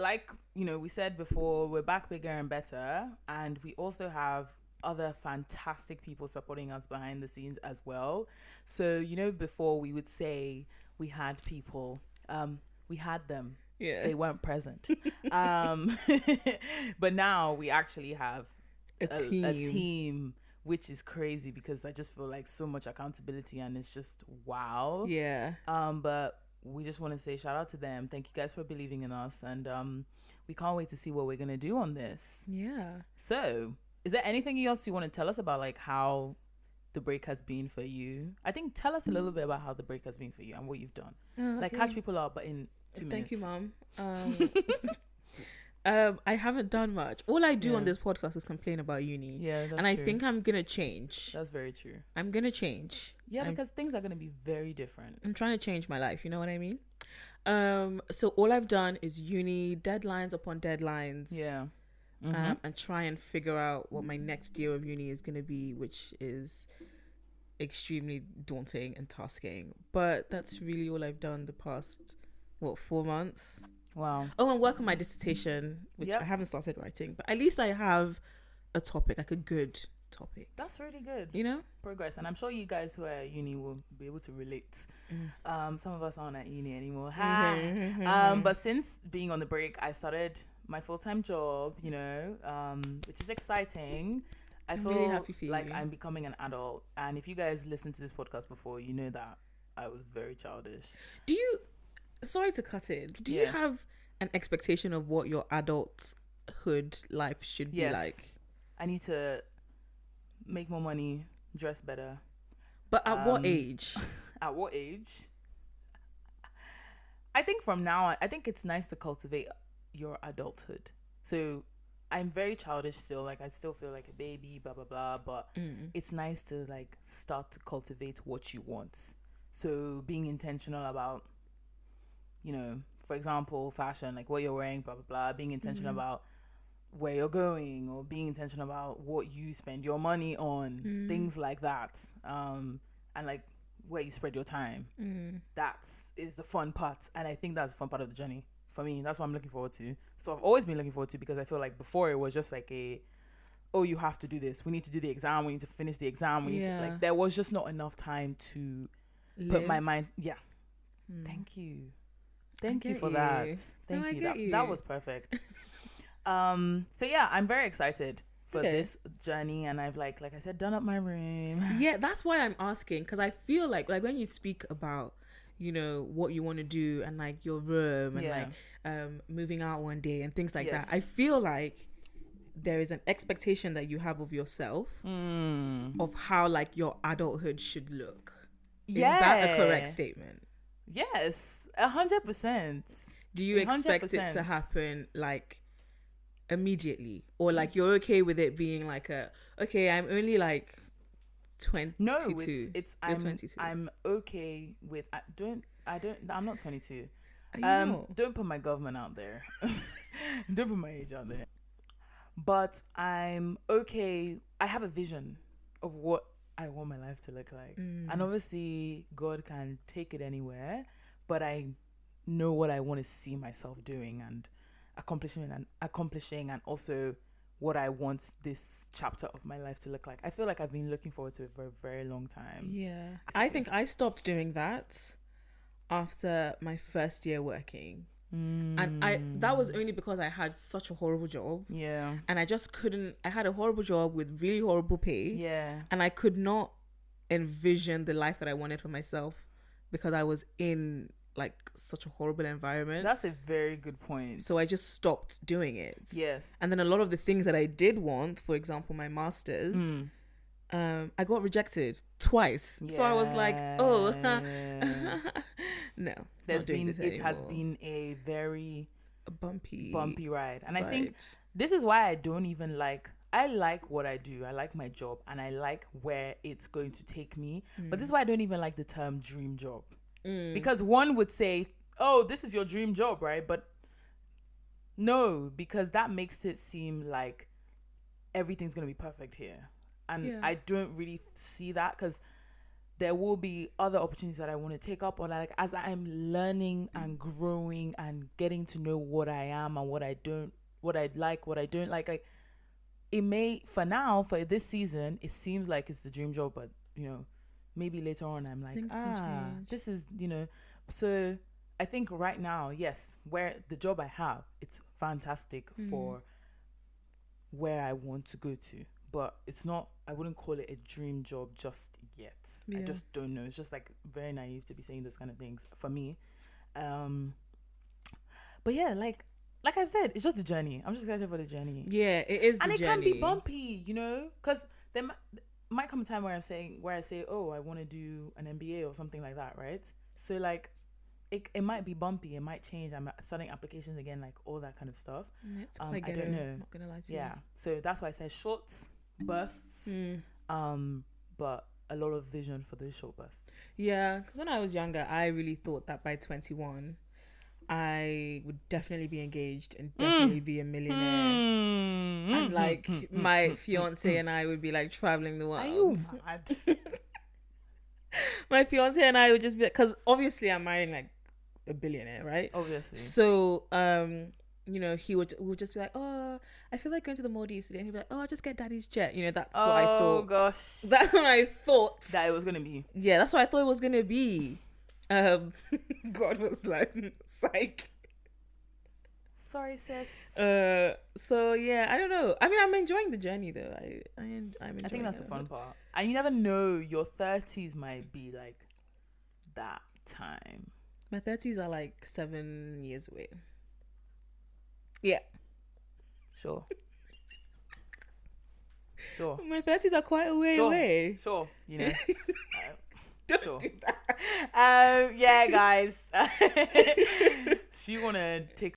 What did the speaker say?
like, we said before, we're back bigger and better. And we also have other fantastic people supporting us behind the scenes as well. So, before we would say we had people, we had them. Yeah. They weren't present. But now we actually have a team, which is crazy because I just feel like so much accountability and it's just wow. Yeah. But we just want to say shout out to them. Thank you guys for believing in us, and we can't wait to see what we're gonna do on this. Yeah. So, is there anything else you want to tell us about, like how the break has been for you? I think tell us a little bit about how the break has been for you and what you've done. Like catch people up, but in 2 minutes. Thank you, Mom. I haven't done much. All I do on this podcast is complain about uni. Yeah, that's and I true. think I'm gonna change. That's very true. I'm gonna change. Yeah, because things are gonna be very different. I'm trying to change my life. You know what I mean? So all I've done is uni, deadlines upon deadlines. Yeah. And try and figure out what my next year of uni is gonna be, which is extremely daunting and tasking. But that's really all I've done the past 4 months. Wow. Oh, and work on my dissertation, which I haven't started writing, but at least I have a topic, like a good topic. That's really good. Progress. And I'm sure you guys who are at uni will be able to relate. Some of us aren't at uni anymore. But since being on the break, I started my full-time job, which is exciting. I'm feel really happy for like you. I'm becoming an adult. And if you guys listened to this podcast before, you know that I was very childish. Sorry to cut in. Do you have an expectation of what your adulthood life should be like? I need to make more money, dress better. But at what age? At what age? I think from now on, I think it's nice to cultivate your adulthood. So I'm very childish still. Like I still feel like a baby, blah, blah, blah. But it's nice to like start to cultivate what you want. So being intentional about, for example, fashion, like what you're wearing, blah, blah, blah, being intentional about where you're going or being intentional about what you spend your money on, things like that. And like where you spread your time. That is the fun part. And I think that's the fun part of the journey for me. That's what I'm looking forward to. So I've always been looking forward to, because I feel like before it was just like you have to do this. We need to do the exam. We need to finish the exam. We need to, like, there was just not enough time to put my mind. Yeah. Thank you. Thank you for that. Thank you. That was perfect. So yeah, I'm very excited for this journey, and I've like I said, done up my room. Yeah, that's why I'm asking, because I feel like when you speak about what you want to do and like your room and like moving out one day and things like that, I feel like there is an expectation that you have of yourself of how like your adulthood should look. Is that a correct statement? Yes, 100%. Do you expect it to happen like immediately, or like you're okay with it being like I'm only like 22? No, it's You're 22. I'm okay with I'm not 22. Don't Don't put my government out there. Don't put my age out there. But I'm okay. I have a vision of what I want my life to look like. And obviously God can take it anywhere, but I know what I want to see myself doing and accomplishing, and also what I want this chapter of my life to look like. I feel like I've been looking forward to it for a very long time. Yeah. I think I stopped doing that after my first year working. And that was only because I had such a horrible job. Yeah. And I just couldn't. I had a horrible job with really horrible pay. Yeah. And I could not envision the life that I wanted for myself because I was in like such a horrible environment. That's a very good point. So I just stopped doing it. Yes. And then a lot of the things that I did want, for example, my master's, I got rejected twice. Yeah. So I was like, no. It has been a very bumpy ride. And I think this is why I don't even I like what I do. I like my job and I like where it's going to take me. But this is why I don't even like the term dream job. Because one would say, oh, this is your dream job, right? But no, because that makes it seem like everything's going to be perfect here. And I don't really see that, because there will be other opportunities that I want to take up, or like as I'm learning and growing and getting to know what I am and what I don't, what I like, what I don't like it may, for now, for this season, it seems like it's the dream job, but maybe later on I'm like, this is, so I think right now, yes, where the job I have, it's fantastic for where I want to go to, but it's not, I wouldn't call it a dream job just yet. I just don't know. It's just like very naive to be saying those kind of things for me. But yeah, like I've said, it's just the journey. I'm just excited for the journey. Yeah, it is the journey. And it can be bumpy, because there might come a time where I say, oh, I want to do an MBA or something like that, right? So like, it might be bumpy. It might change. I'm starting applications again, like all that kind of stuff. It's quite I don't know. I'm not gonna lie to you. Yeah. So that's why I said short bursts. But a lot of vision for those short bursts. Yeah, because when I was younger, I really thought that by 21, I would definitely be engaged and definitely be a millionaire. And like my fiance and I would be like traveling the world. Are you mad? My fiance and I would just be, because obviously I'm marrying like a billionaire, right? Obviously. So we would just be like, oh, I feel like going to the Maldives today, and he'd be like, oh, I'll just get daddy's jet. That's what I thought. Oh gosh, that's what I thought that it was gonna be. Yeah, that's what I thought it was gonna be. God was like, psych. Sorry, sis. So yeah, I don't know. I mean, I'm enjoying the journey though. I'm enjoying I think that's the fun part. And you never know, your 30s might be like that time. My 30s are like 7 years away. Yeah. Sure. My 30s are quite a way away. Sure. Don't sure. do that. Yeah, guys. She wanna take